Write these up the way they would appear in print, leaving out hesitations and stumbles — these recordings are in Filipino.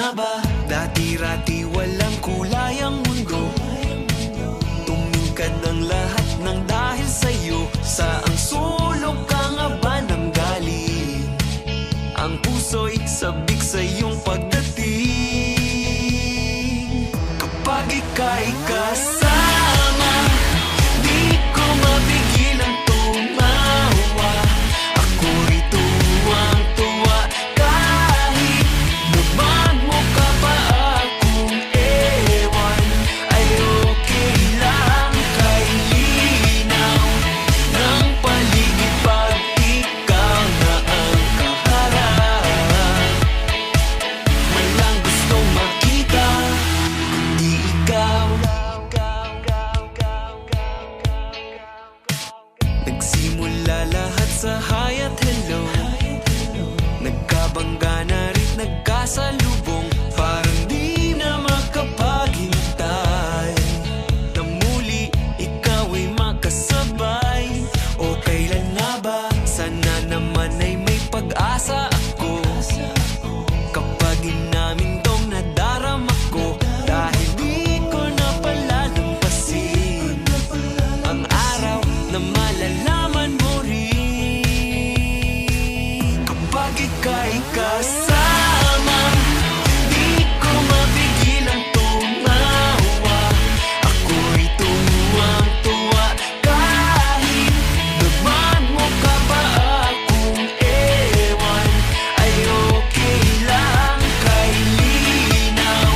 nga ba? Dati-rati walang kulay ang mundo, tumingkad ng lahat ng dahil sa'yo. Saang sulok ka nga ba nang galing? Ang puso'y sabik sa iyong pagdating. Kapag ika'y kasama, di ko mapigilang tumawa. Ako'y tuwang-tuwa kahit naman mo ka pa akong ewan. Ay okay lang kay linaw ng paligid pag ikaw na ang kaharap. Walang gustong makita kundi ikaw. Nagsimula lahat sa hi at hello, nagkabangga na rin nagkasalubong. Parang di na makapaghintay na muli ikaw ay makasabay. O kailan nga ba? Sana naman ay may pag-asa ako kapag inamin tong nadarama ko. Dahil di ko na pala lampasin ang araw na malalaman mo rin. Kapag ika'y kasama, di ko mapigilang tumawa. Ako'y tuwang-tuwa kahit naman mo ka pa akong ewan. Ay okay lang kay linaw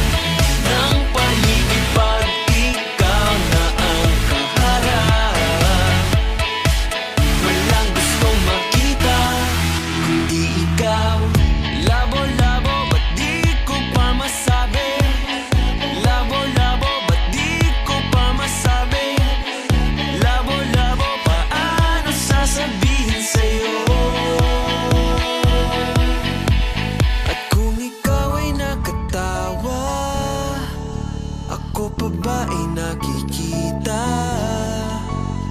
ng paligid pag ikaw na ang kaharap. Walang gustong makita kundi ikaw. Labo-labo, ba't di ko pa masabi? Labo-labo, ba't di ko pa masabi? Labo-labo, paano sasabihin sa'yo? At kung ikaw ay nakatawa, ako pa ba ay nakikita?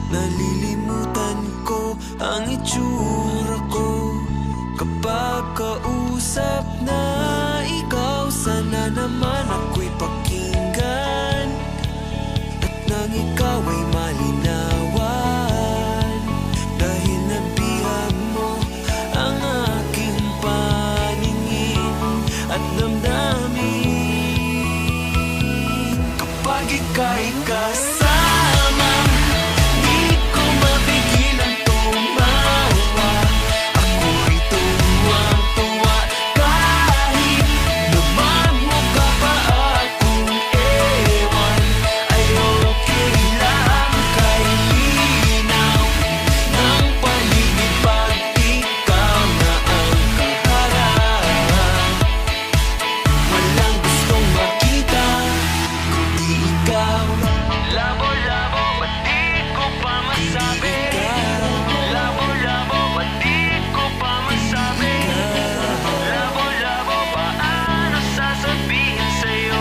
Nalilimutan ko ang itsura ko kapag kausap na ikaw. Sana naman ako'y pakinggan at nang ikaw ay malinawan. Dahil nabihag mo ang aking paningin at damdamin. Kapag ika'y kasama, di ko mapigilang tumawa. Ako'y tuwang-tuwa kahit naman mo ka pa akong ewan. Ay okay lang kay linaw ng paligid pag ikaw na ang kaharap. Walang gustong makita kundi ikaw. Labo-labo, ba't di ko pa masabi? Labo-labo, ba't di ko pa masabi? Labo-labo, paano sasabihin sa'yo?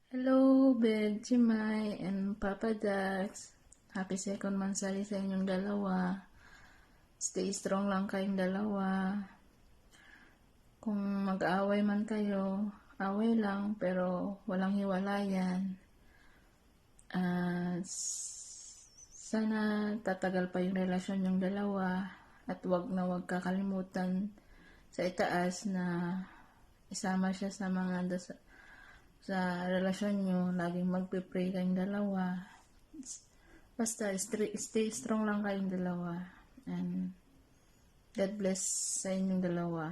Hello, Bed Jimay and Papa Dax. Happy second mansari sa inyong dalawa. Stay strong lang kayong dalawa. Kung mag-away man kayo, away lang pero walang hiwalayan. Sana tatagal pa yung relasyon yung dalawa at wag na wag kakalimutan sa itaas na isama siya sa mga sa relasyon nyo. Laging magpe-pray kayong dalawa. Basta stay strong lang kayong dalawa. And God bless sa inyong dalawa.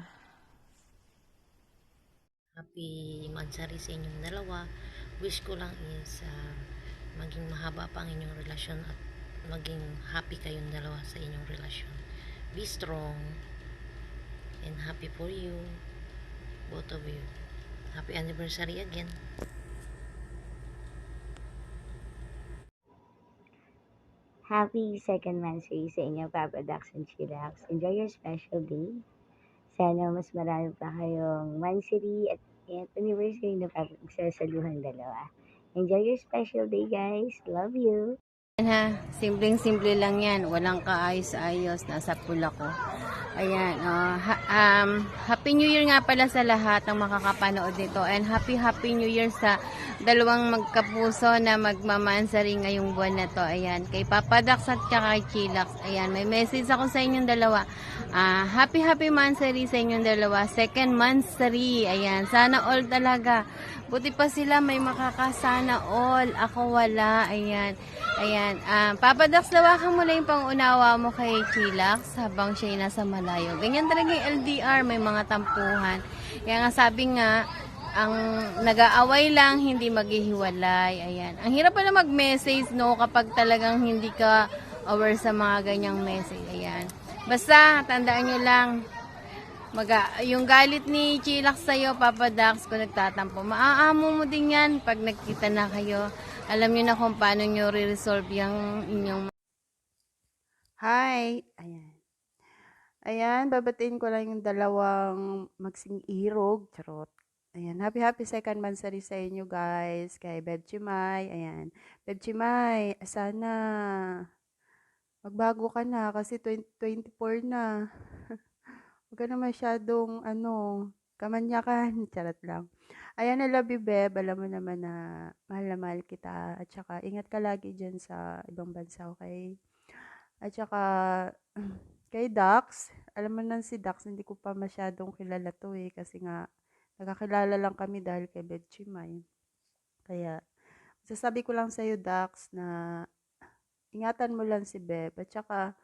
Happy mansari sa inyong dalawa. Wish ko lang is maging mahaba pa ang inyong relasyon at maging happy kayong dalawa sa inyong relasyon. Be strong and happy for you, both of you. Happy anniversary again. Happy second anniversary sa inyo, Papa Dax and Chillax. Enjoy your special day. Sana mas marami pa kayong mansari at anniversary na pagsasaluhan dalawa. Enjoy your special day, guys. Love you. Ha, simpleng-simple lang yan. Walang kaayos-ayos. Nasa pool ako. Ayan, Happy New Year nga pala sa lahat ng makakapanood nito. And Happy New Year sa dalawang magkapuso na magmamansari ngayong buwan na to. Ayan, kay Papa Dax at kay Chillax. Ayan, may message ako sa inyong dalawa. Happy Mansari sa inyong dalawa. Second Mansari. Ayan, sana all talaga. Buti pa sila may makakasana all. Ako wala. Ayan. Papa Dax, lawakan mo lang yung pangunawa mo kay Chillax habang siya ay nasa malayo. Ganyan talaga yung LDR, may mga tampuhan. Kaya nga sabi nga, ang nag-aaway lang, hindi maghihiwalay. Ayan. Ang hirap pala mag-message, no, kapag talagang hindi ka aware sa mga ganyang message. Ayan. Basta, tandaan nyo lang, yung galit ni Chillax sa'yo, Papa Dax, kung nagtatampo, maaamo mo din yan pag nagkita na kayo. Alam niyo na kung paano niyo re-resolve yung inyong... Hi! Ayan, babatiin ko lang yung dalawang magsing-irog. Charot. Ayan, happy second mansari sa inyo guys. Kay Beb Chimay. Ayan. Beb Chimay, sana magbago ka na kasi 2024 na. Huwag ka na masyadong, kamanyakan. Charot lang. Ayan, I love you, Beb. Alam mo naman na mahal kita. At saka, ingat ka lagi dyan sa ibang bansa, okay? At saka, kay Dax, alam mo na si Dax, hindi ko pa masyadong kilala to eh. Kasi nga, nakakilala lang kami dahil kay Beb Chimay. Kaya, sasabi ko lang sa'yo, Dax, na ingatan mo lang si Beb. At saka,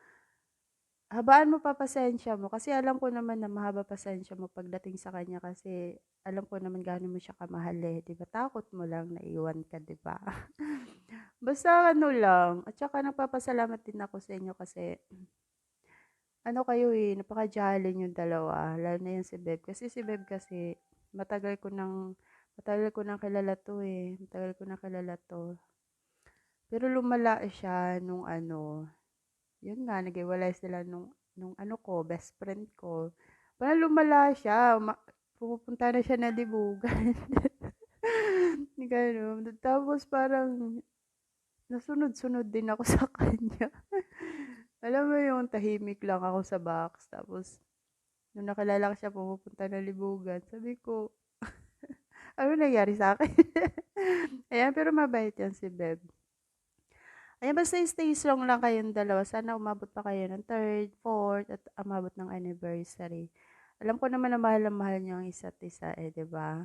habaan mo pa pasensya mo kasi alam ko naman na mahaba pasensya mo pagdating sa kanya kasi alam ko naman gaano mo siya kamahal eh, 'di ba? Takot mo lang na iwan ka, 'di ba? Basta lang. At saka nagpapasalamat din ako sa inyo kasi kayo eh, napaka-jolly yung dalawa, lalo na yung si Beb. Kasi si Beb kasi matagal ko nang kilala to eh. Matagal ko nang kilala to. Pero lumala siya nung yun nga, nag-iwalay sila nung best friend ko. Parang lumala siya. Pumupunta na siya na libugan. Ganun. Tapos parang nasunod-sunod din ako sa kanya. Alam mo yung tahimik lang ako sa box. Tapos, nung nakilala ko siya, pumupunta na libugan. Sabi ko, ano nangyari sa akin? Ayan, pero mabait yan si Beb. Ayan, basta stay strong lang kayong dalawa. Sana umabot pa kayo ng 3rd, 4th, at umabot ng anniversary. Alam ko naman na mahal niyo ang isa't isa eh, di ba?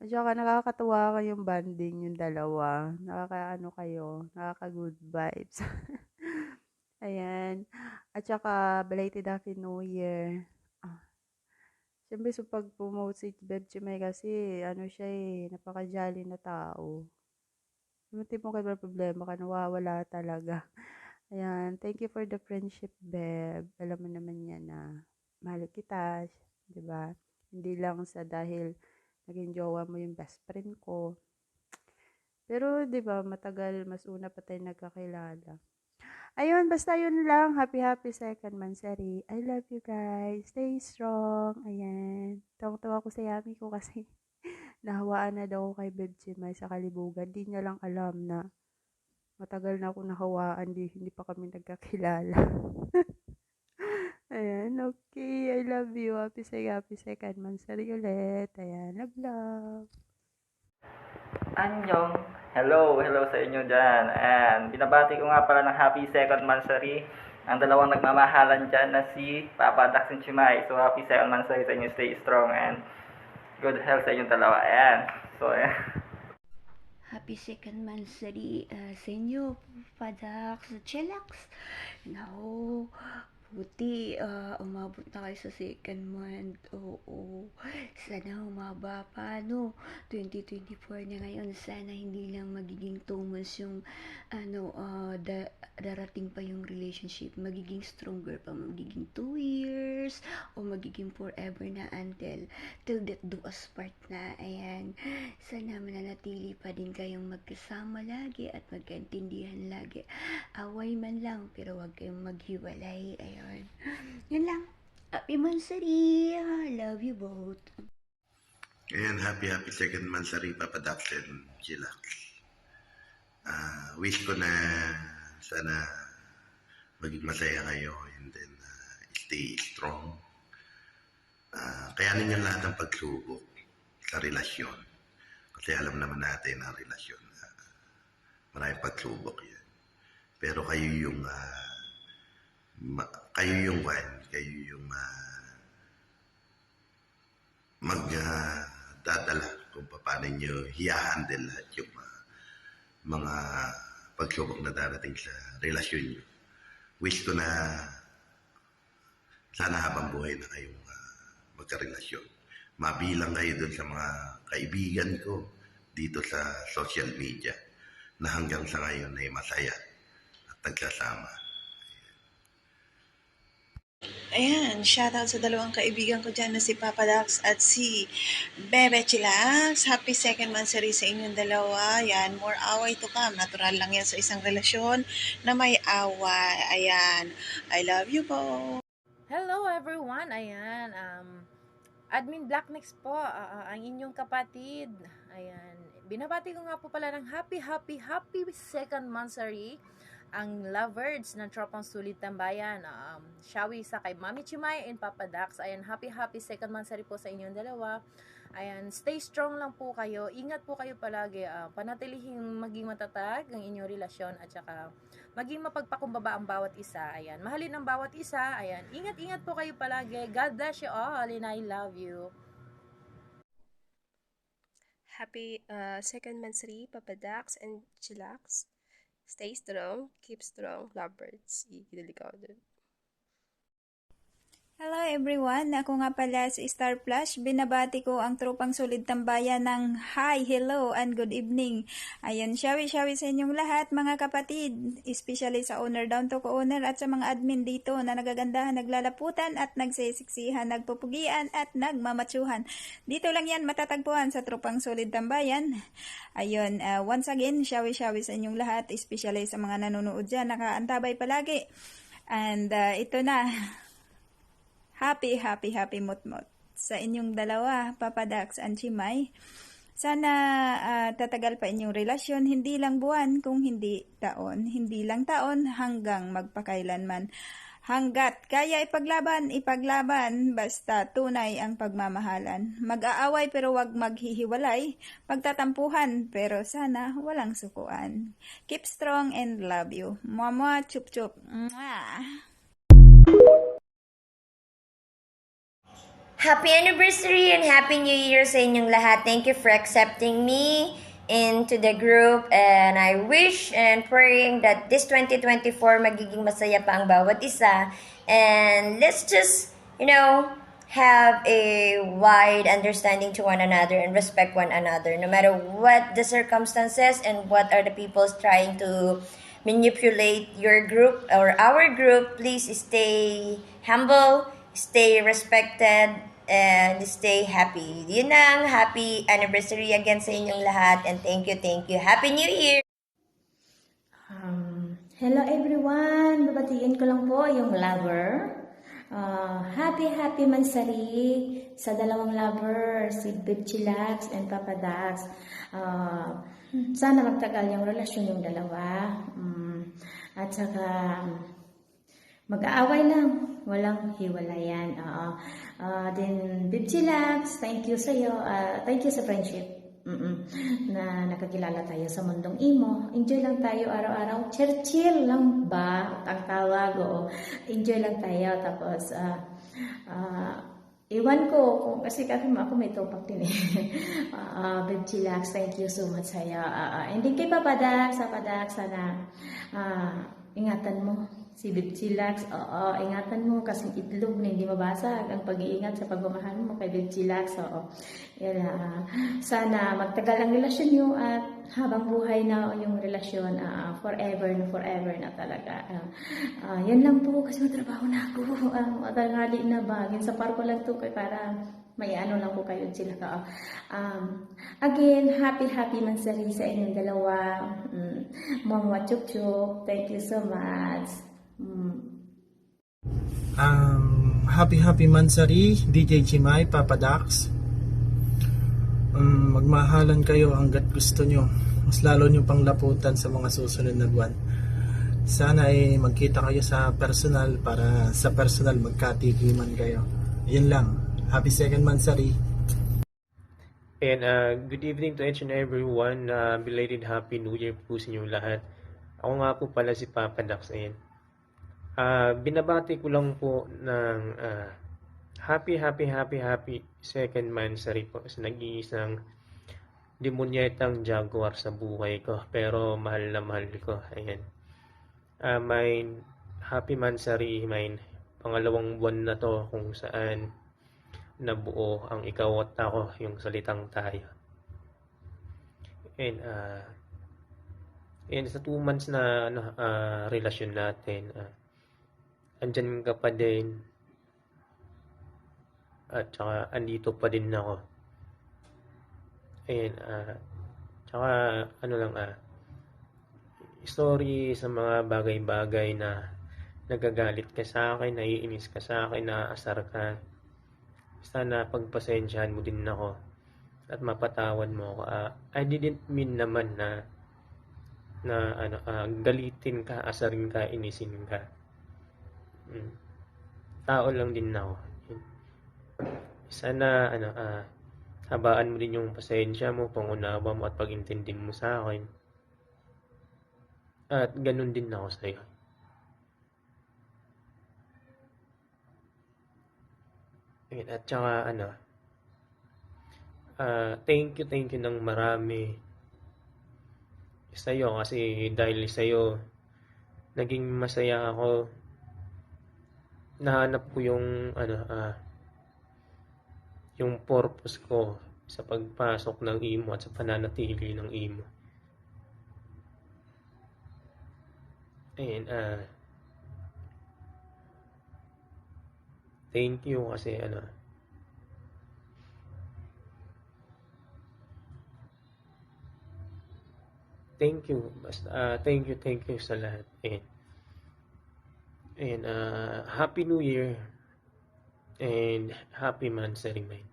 At saka nakakatuwa kayong banding yung dalawa. Nakaka-good vibes. Ayan. At saka, belated Happy New Year. Siyempre, so pag promote si Beb Chimay kasi, siya eh, napaka-jolly na tao. Yung tipong may problema ka, nawawala talaga. Ayan, thank you for the friendship, Beb. Alam mo naman yan na mahal kita, di ba? Hindi lang sa dahil naging jowa mo yung best friend ko. Pero, di ba, matagal, mas una pa tayo nagkakilala. Ayun, basta yun lang. Happy second mansari. I love you guys. Stay strong. Ayan. Tawang-tawa ko sa yami ko kasi nahawaan na daw ako kay Beb Chimay sa kalibugan. Di niya lang alam na matagal na ako nahawaan. Hindi pa kami nagkakilala. Ayan, okay. I love you. Happy second mansari ulit. Ayan, love. Anyong, hello sa inyo dyan. And binabati ko nga pala ng happy second mansari ang dalawang nagmamahalan dyan na si Papa Dax and Chimay. So happy second mansari sa inyo, stay strong and good health sa inyong dalawa. Ayan. So, ayan. Happy second mansari sa inyo, Papa Dax, Chillax. No, buti umabot na kayo sa second month. Oo, sana humaba pa, no? 2024 na ngayon, sana hindi lang magiging 2 months yung darating pa yung relationship. Magiging stronger pa, magiging 2 years o magiging forever na until till death do us part na. Ayan, sana mananatili pa din kayong magkasama lagi at magkaintindihan lagi. Away man lang, pero wag kayong maghiwalay. Ayun, yun lang. Happy mansari. Love you both. Ayan, happy second mansari, Papa Dax and Chillax. Wish ko na sana maging masaya kayo and then stay strong. Kayanin niyo lahat ng pagsubok sa relasyon. Kasi alam naman natin ang relasyon. Maraming pagsubok yan. Pero kayo yung magdadala kung paano nyo i-handle lahat yung mga pagsubok na darating sa relasyon nyo. Wish ko na sana habang buhay na kayong magkarelasyon. Mabilang kayo dun sa mga kaibigan ko dito sa social media na hanggang sa ngayon ay masaya at nagsasama. Ayan, shoutout sa dalawang kaibigan ko dyan na si Papa Dax at si Bebe Chilax. Happy second monthsary sa inyong dalawa. Ayan, more away to come. Natural lang yan sa isang relasyon na may away. Ayan, I love you po. Hello everyone, ayan, Admin Blacknex po, ang inyong kapatid. Ayan, binabati ko nga po pala ng happy second monthsary ang lovebirds ng Tropang Sulit Tambayan, Shawi sa kay Mami Chimay and Papa Dax. Ayan, happy second monthsary po sa inyong dalawa. Ayan, stay strong lang po kayo. Ingat po kayo palagi. Panatilihing maging matatag ang inyong relasyon at saka maging mapagpakumbaba ang bawat isa. Ayan, mahalin ang bawat isa. Ayan, ingat po kayo palagi. God bless you all and I love you. Happy second monthsary, Papa Dax and Chillax. Stay strong, keep strong, lovebirds. Ikidaligaw din. Hello everyone, ako nga pala si Star Flash. Binabati ko ang Tropang Sulit Tambayan ng hi, hello, and good evening. Ayan, shawi sa inyong lahat mga kapatid, especially sa owner, down to co-owner at sa mga admin dito na nagagandahan, naglalaputan at nagsisiksihan, nagpupugian at nagmamatsuhan. Dito lang yan matatagpuan sa Tropang Sulit Tambayan. Ayun, once again, shawi sa inyong lahat, especially sa mga nanonood dyan, nakaantabay palagi. And ito na, happy mutmut sa inyong dalawa, Papa Dax and Chimay. Sana tatagal pa inyong relasyon, hindi lang buwan, kung hindi taon. Hindi lang taon, hanggang magpakailanman. Hanggat kaya ipaglaban, basta tunay ang pagmamahalan. Mag-aaway pero wag maghihiwalay, pagtatampuhan pero sana walang sukuan. Keep strong and love you. Mama, chup chup. Mwah! Happy anniversary and Happy New Year sa inyong lahat. Thank you for accepting me into the group and I wish and praying that this 2024 magiging masaya pa ang bawat isa and let's just, have a wide understanding to one another and respect one another no matter what the circumstances and what are the people trying to manipulate your group or our group. Please stay humble, stay respected, and stay happy. Yun ang happy anniversary again sa inyong lahat and thank you. Happy New Year! Hello everyone! Babatiin ko lang po yung lover. Happy mansari sa dalawang lover, si Bib Chillax and Papa Dax. Sana magtagal yung relasyon yung dalawa. At saka mag-aaway lang, walang hiwalayan. Then Bib Chillax, thank you sa iyo. Thank you sa friendship. Na nakakilala tayo sa mundong imo. Enjoy lang tayo araw-araw. Chill lang ba ang tawag? Enjoy lang tayo. Tapos iwan ko kung kasi ako may topak din eh. Bib Chillax, thank you so much sa iyo. Hindi kay Papa Dax, sana ingatan mo si Bib Chillax. Ingatan mo kasi itlog na hindi mabasag ang pag-iingat sa pagmamahal mo kay Bib Chillax. Sana magtagal ang relasyon nyo at habang buhay na yung relasyon, forever na talaga. Yan lang po kasi matrabaho na ako. Matangali na ba? Sa parko lang to para may lang po kayo sila ka. Again, happy mansari sa inyong dalawa. Mama Chup Chup, thank you so much. Happy mansari, DJ Chimay, Papa Dax. Magmahalan kayo hanggat gusto nyo. Mas lalo nyo pang laputan sa mga susunod na buwan. Sana ay magkita kayo sa personal para sa personal magkatikiman kayo. Yun lang. Happy second Mansari. And good evening to each and everyone. Belated Happy New Year po sa inyong lahat. Ako nga po pala si Papa Dax. And binabati ko lang po ng happy second Mansari po sa nag-iisang demonyetang jaguar sa buhay ko. Pero mahal na mahal ko. Ayan. May happy Mansari, may pangalawang buwan na to kung saan nabuo ang ikaw at ako, yung salitang tayo. And sa 2 months na relasyon natin, andyan ka pa din at saka andito pa din ako. And saka story sa mga bagay-bagay na nagagalit ka sa akin, naiinis ka sa akin, naaasar ka. Sana pagpasensyahan mo din ako at mapatawad mo ako. I didn't mean naman na galitin ka, asarin ka, inisin ka. Tao lang din ako. Sana habaan mo din yung pasensya mo, pangunawa mo at pag-intindi mo sa akin. At ganun din ako sa'yo. At saka thank you ng marami sa'yo kasi dahil sa'yo naging masaya ako. Nahanap ko yung purpose ko sa pagpasok ng imo at sa pananatili ng imo. And thank you kasi thank you. Basta thank you sa lahat. And Happy New Year and Happy Mansari man.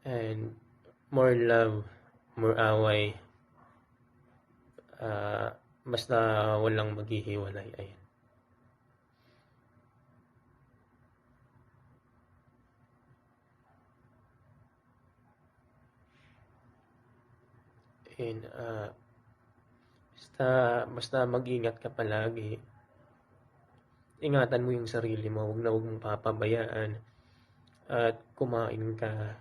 And more love, more away. Basta walang maghihiwalay. Ayan. And basta mag-ingat ka palagi. Ingatan mo yung sarili mo, huwag mong papabayaan at kumain ka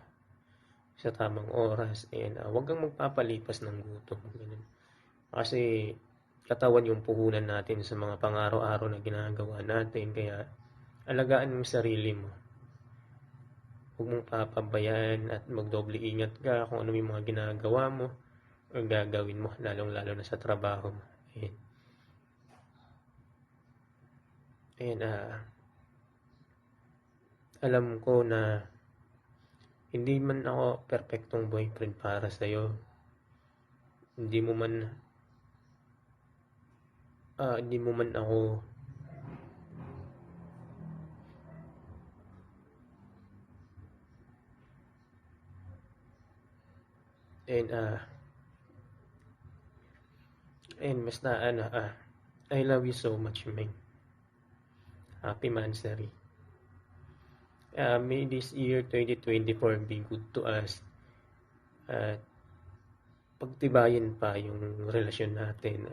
sa tamang oras and huwag kang magpapalipas ng gutom. Ganun. Kasi katawan yung puhunan natin sa mga pang-araw-araw na ginagawa natin, kaya alagaan mo yung sarili mo. Huwag mong papabayaan at magdoble ingat ka kung ano yung mga ginagawa mo o gagawin mo, lalong-lalo na sa trabaho mo. Ayan, alam ko na hindi man ako perfectong boyfriend para sa'yo. Hindi mo man ako and basta I love you so much, man. Happy Mansari. May this year 2024 be good to us. Pagtibayin pa yung relasyon natin.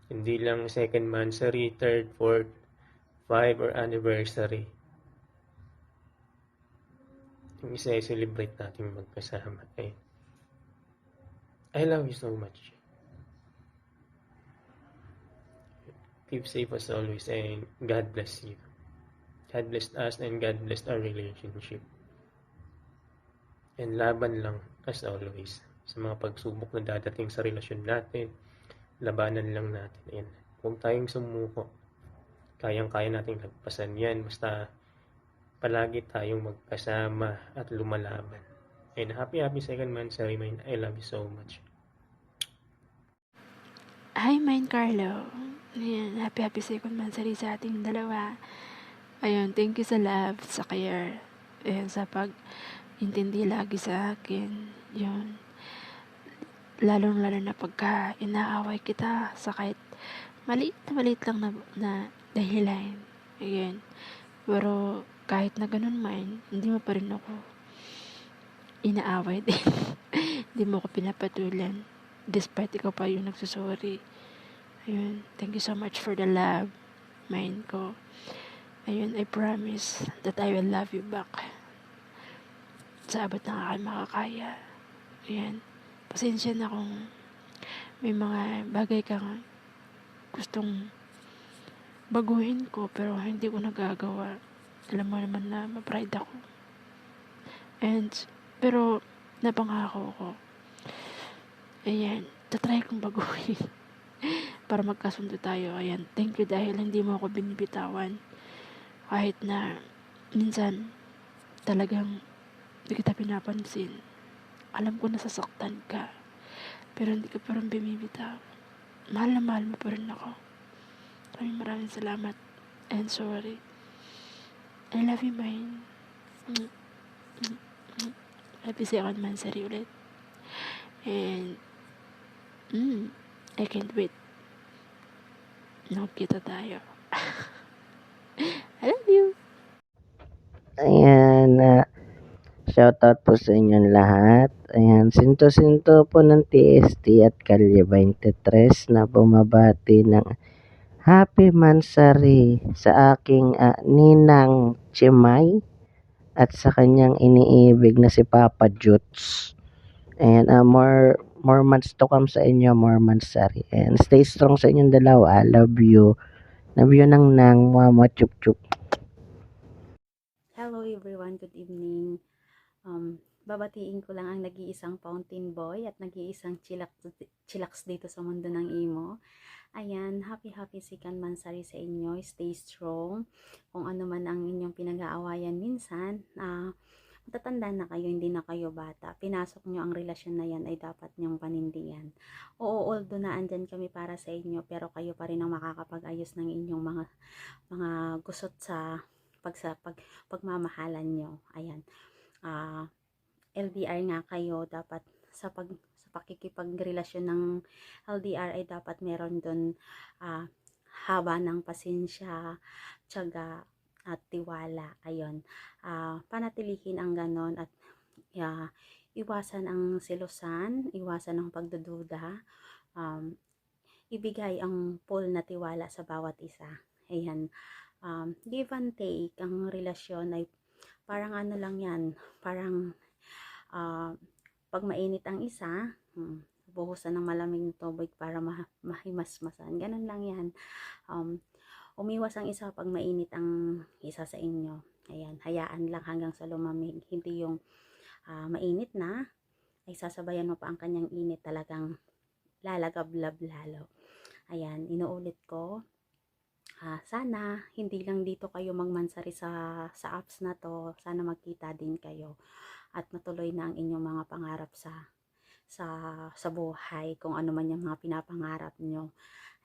Hindi lang second Mansari, third, fourth, 5 or anniversary. Yung isa i-celebrate natin magkasama. I love you so much. Keep safe as always and God bless you. God bless us and God bless our relationship. And laban lang as always sa mga pagsubok na dadating sa relasyon natin. Labanan lang natin. Ayan. Huwag tayong sumuko. Kayang-kaya nating lagpasan yan. Basta palagi tayong magkasama at lumalaban. And happy second Mansari, man. I love you so much. Hi, Mine Carlo. Ayan, happy second Mansari sa ating dalawa. Ayun, thank you sa love, sa care, and sa pag-intindi lagi sa akin. Yun. Lalong-lalo na pagka inaaway kita sa kahit maliit lang na dahilan. Ayan. Pero kahit na ganun man, hindi mo pa rin ako inaaway din. Hindi mo ako pinapatulan. Despite ikaw pa yung nagsusorry. Ayun. Thank you so much for the love, mind ko. Ayun, I promise that I will love you back. Sa abot ng aking makakaya. Ayan. Pasensya na kung may mga bagay kang gustong baguhin ko pero hindi ko nagagawa. Alam mo naman na ma-pride ako. Pero napangako ko. Ayan, tatry kong baguhin. Para magkasundo tayo. Ayan, thank you dahil hindi mo ako binibitawan. Kahit na minsan talagang hindi kita pinapansin. Alam ko nasasaktan ka. Pero hindi ka parang bumibitaw. Mahal na mahal mo pa rin ako. Maraming salamat. And sorry. I love you, mine. Happy second monthsary ulit. And I can't wait. Nakita tayo. I love you. Ayan, shoutout po sa inyong lahat. Ayan, sinto-sinto po ng TST at Kalye 23 na bumabati ng Happy Mansari sa aking ninang Chimay at sa kanyang iniibig na si Papa Juts. And more months to come sa inyo, more Mansari. And stay strong sa inyong dalawa. Love you. Love you nang mama chup chup. Hello everyone, good evening. Babatiin ko lang ang nag-iisang fountain boy at nag-iisang chillax dito sa mundo ng imo. Ayan, happy second monthsary sa inyo. Stay strong. Kung ano man ang inyong pinag-aawayan minsan, matatanda na kayo, hindi na kayo bata. Pinasok nyo ang relasyon na yan ay dapat nyong panindigan. Oo, although na andyan kami para sa inyo, pero kayo pa rin ang makakapag-ayos ng inyong mga gusot sa pagmamahalan nyo. Ayan. LDR nga kayo, dapat sa pakikipagrelasyon ng LDR ay dapat meron doon haba ng pasensya, tiyaga at tiwala. Ayun. Panatilihin ang ganon at iwasan ang selosan, iwasan ang pagdududa, ibigay ang full na tiwala sa bawat isa. Ayan. Give and take ang relasyon ay parang ano lang yan, parang pag mainit ang isa, buhusan ng malamig na tubig para mahimasmasan. Ganun lang yan. Umiwas ang isa pag mainit ang isa sa inyo. Ayan, hayaan lang hanggang sa lumamig. Hindi yung mainit na, ay sasabayan mo pa ang kanyang init, talagang lalagablab lalo. Ayan, inuulit ko. Sana hindi lang dito kayo magmansari sa apps na to. Sana magkita din kayo at matuloy na ang inyong mga pangarap sa buhay, kung ano man yung mga pinapangarap nyo.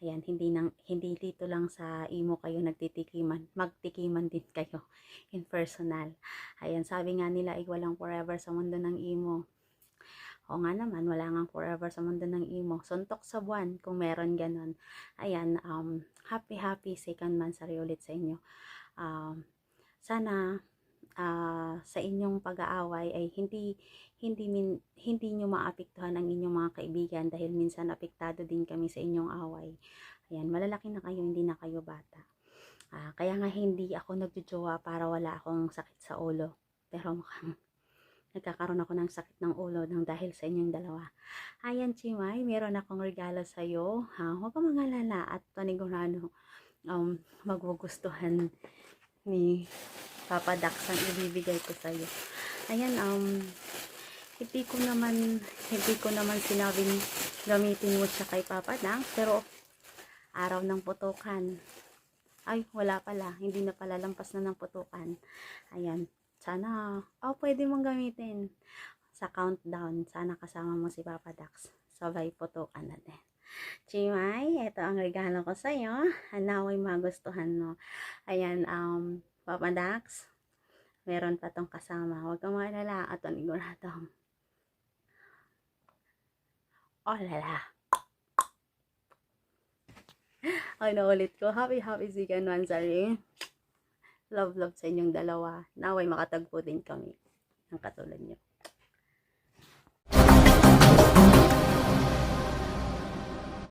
Ayan, hindi dito lang sa imo kayo magtikiman din kayo in personal. Ayan, sabi nga nila ay walang forever sa mundo ng imo. O nga naman, wala nga forever sa mundo ng imo. Suntok sa buwan kung meron ganon. Ayan, happy second monthsary ulit sa inyo. Sana sa inyong pag-aaway ay hindi nyo maapektuhan ang inyong mga kaibigan dahil minsan apektado din kami sa inyong away. Ayan, malalaki na kayo, hindi na kayo bata. Kaya nga hindi ako nagjojowa para wala akong sakit sa ulo. Pero mukhang nagkakaroon ako ng sakit ng ulo dahil sa inyong dalawa. Ayan, Chimay, meron akong regalo sa iyo. Huwag kang mangalala at panigurado maggugustuhan ni Papa Dax ang ibibigay ko sa iyo. Ayan, hindi ko naman sinabing gamitin mo siya kay Papa Dax, pero araw ng putukan. Ay, wala pala. Hindi na pala, lampas na ng putukan. Ayan. Sana, pwede mong gamitin sa countdown. Sana kasama mo si Papa Dax. Sabay putukan natin. Chimay, ito ang regalo ko sa'yo. Naway magustuhan mo. Ayan, Papa Dax, meron pa tong kasama. Huwag kang maalala at paniguradong. Oh, lala. Ay, naulit ko. Happy second monthsary. Love sa inyong dalawa. Naway makatagpo din kami ng katulad nyo.